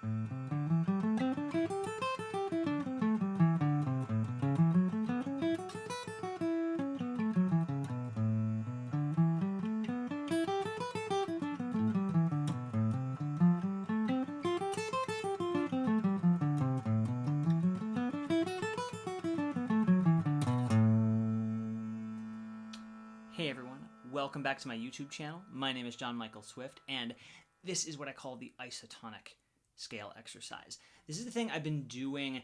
Hey everyone, welcome back to my YouTube channel. My name is John Michael Swift, and this is what I call the isotonic scale exercise. This is the thing I've been doing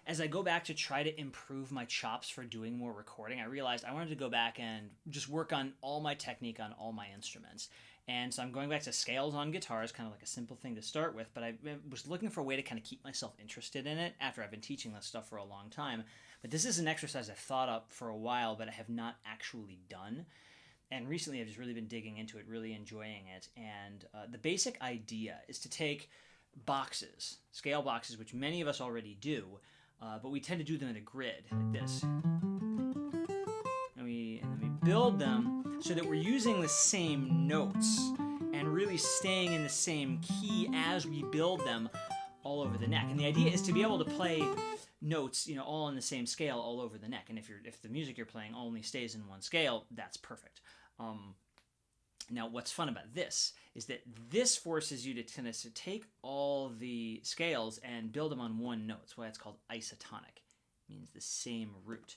as I go back to try to improve my chops for doing more recording. I realized I wanted to go back and just work on all my technique on all my instruments. And so I'm going back to scales on guitars, kind of like a simple thing to start with, but I was looking for a way to kind of keep myself interested in it after I've been teaching this stuff for a long time. But this is an exercise I've thought up for a while, but I have not actually done. And recently I've just really been digging into it, really enjoying it. And the basic idea is to take boxes, scale boxes, which many of us already do, but we tend to do them in a grid like this. And then we build them so that we're using the same notes and really staying in the same key as we build them all over the neck. And the idea is to be able to play notes, all in the same scale all over the neck. And if the music you're playing only stays in one scale, that's perfect. Now, what's fun about this is that this forces you to take all the scales and build them on one note. That's why it's called isotonic. It means the same root.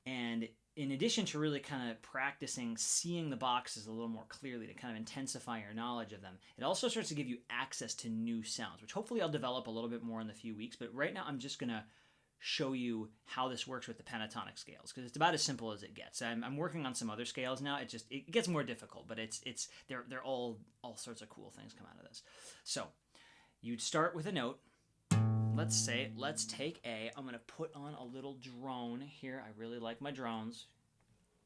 And in addition to really kind of practicing seeing the boxes a little more clearly to kind of intensify your knowledge of them, it also starts to give you access to new sounds, which hopefully I'll develop a little bit more in the few weeks. But right now I'm just going to show you how this works with the pentatonic scales, because it's about as simple as it gets. I'm working on some other scales now. It gets more difficult, but they're all sorts of cool things come out of this. So you'd start with a note. Let's take A. I'm going to put on a little drone here. I really like my drones.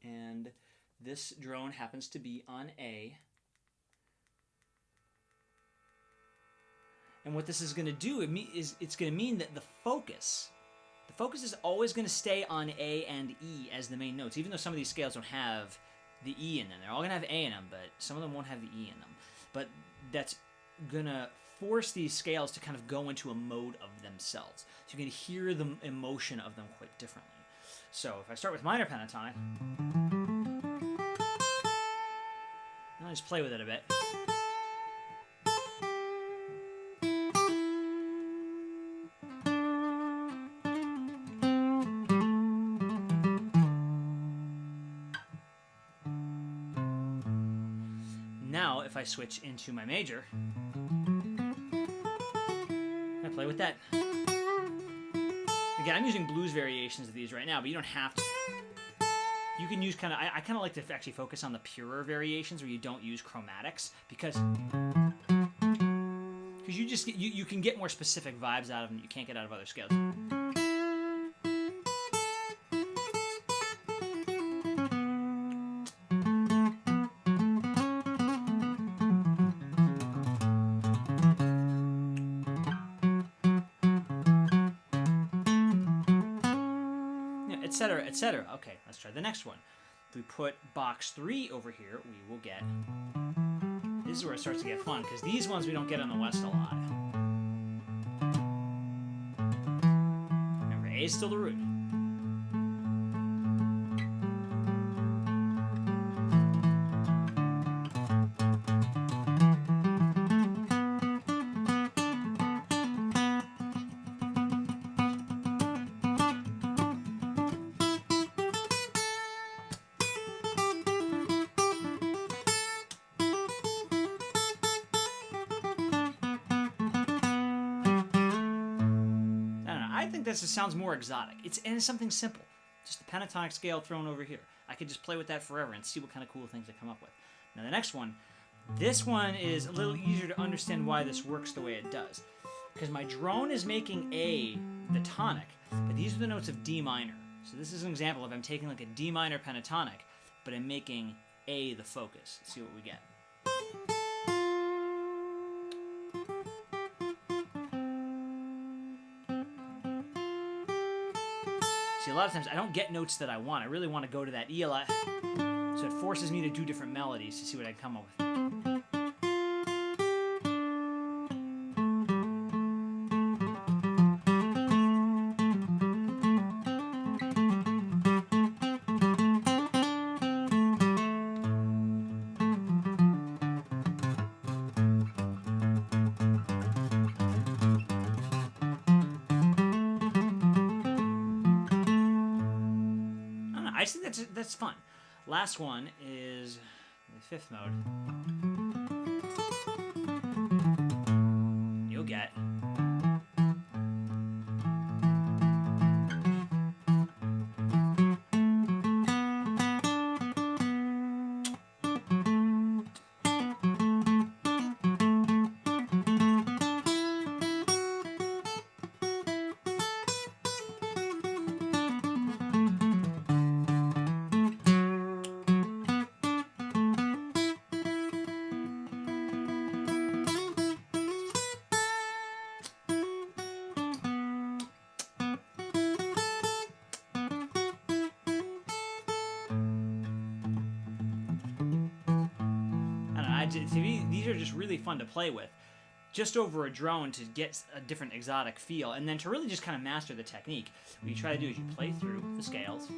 And this drone happens to be on A. And what this is going to do is it's going to mean that the focus is always going to stay on A and E as the main notes, even though some of these scales don't have the E in them. They're all going to have A in them, but some of them won't have the E in them. But that's going to force these scales to kind of go into a mode of themselves. So you can hear the emotion of them quite differently. So if I start with minor pentatonic, I'll just play with it a bit. Now, if I switch into my major, I play with that. Again, I'm using blues variations of these right now, but you don't have to. You can use I kind of like to actually focus on the purer variations where you don't use chromatics, because you can get more specific vibes out of them that you can't get out of other scales. Etc., etc. Okay, let's try the next one. If we put box 3 over here, we will get... This is where it starts to get fun, because these ones we don't get on the West a lot. Remember, A is still the root. I think this sounds more exotic. It's something simple. Just the pentatonic scale thrown over here. I could just play with that forever and see what kind of cool things I come up with. Now the next one, this one is a little easier to understand why this works the way it does. Because my drone is making A the tonic, but these are the notes of D minor. So this is an example of I'm taking like a D minor pentatonic, but I'm making A the focus. Let's see what we get. See, a lot of times I don't get notes that I want. I really want to go to that E a lot. So it forces me to do different melodies to see what I can come up with. I just think that's fun. Last one is the fifth mode. You'll get. To me, these are just really fun to play with, just over a drone to get a different exotic feel, and then to really just kind of master the technique. What you try to do is you play through the scales,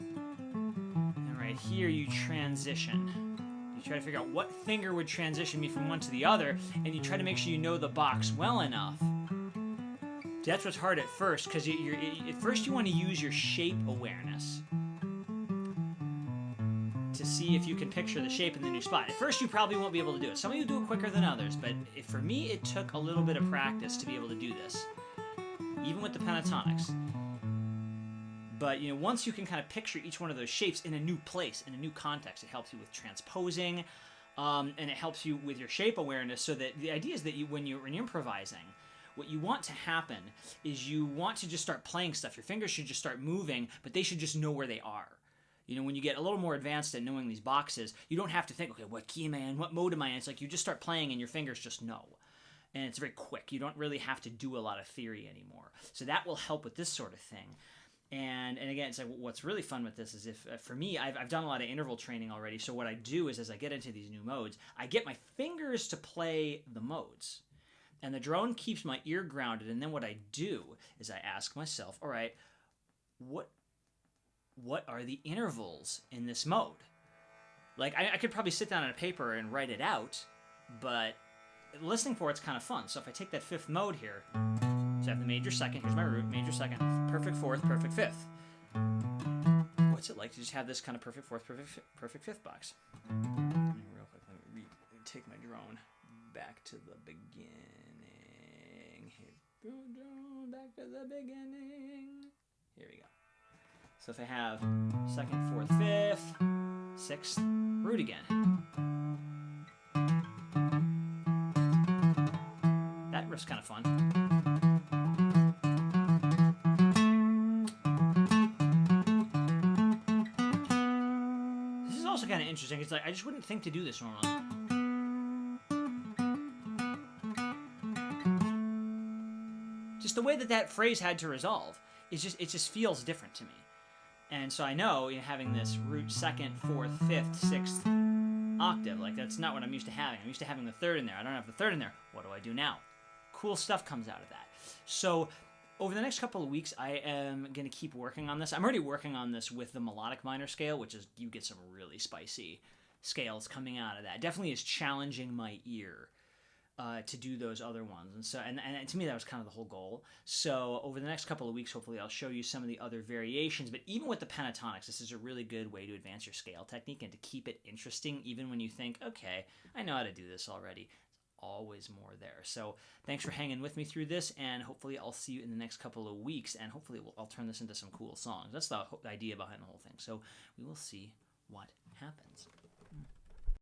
and right here you transition. You try to figure out what finger would transition me from one to the other, and you try to make sure you know the box well enough. That's what's hard at first, because at first you want to use your shape awareness to see if you can picture the shape in the new spot. At first, you probably won't be able to do it. Some of you do it quicker than others, but for me, it took a little bit of practice to be able to do this, even with the pentatonics. But once you can kind of picture each one of those shapes in a new place, in a new context, it helps you with transposing, and it helps you with your shape awareness. So that the idea is that when you're improvising, what you want to happen is you want to just start playing stuff. Your fingers should just start moving, but they should just know where they are. When you get a little more advanced at knowing these boxes, you don't have to think, okay, what key am I in? What mode am I in? It's like you just start playing and your fingers just know. And it's very quick. You don't really have to do a lot of theory anymore. So that will help with this sort of thing. And again, it's like what's really fun with this is if, for me, I've done a lot of interval training already. So what I do is as I get into these new modes, I get my fingers to play the modes. And the drone keeps my ear grounded. And then what I do is I ask myself, all right, what are the intervals in this mode? Like, I could probably sit down on a paper and write it out, but listening for it's kind of fun. So if I take that fifth mode here, so I have the major second, here's my root, major second, perfect fourth, perfect fifth. What's it like to just have this kind of perfect fourth, perfect fifth box? Real quick, let me take my drone back to the beginning. Here, drone back to the beginning. Here we go. So if I have second, fourth, fifth, sixth, root again. That riff's kind of fun. This is also kind of interesting. It's like, I just wouldn't think to do this normally. Just the way that phrase had to resolve, it just feels different to me. And so I know having this root second, fourth, fifth, sixth octave, like that's not what I'm used to having. I'm used to having the third in there. I don't have the third in there. What do I do now? Cool stuff comes out of that. So over the next couple of weeks, I am going to keep working on this. I'm already working on this with the melodic minor scale, which is, you get some really spicy scales coming out of that. Definitely is challenging my ear to do those other ones. And so, and to me, that was kind of the whole goal. So over the next couple of weeks, hopefully I'll show you some of the other variations. But even with the pentatonics, this is a really good way to advance your scale technique and to keep it interesting, even when you think, okay, I know how to do this already. Always more there. So thanks for hanging with me through this, and hopefully I'll see you in the next couple of weeks, and hopefully I'll turn this into some cool songs. That's the idea behind the whole thing. So we will see what happens.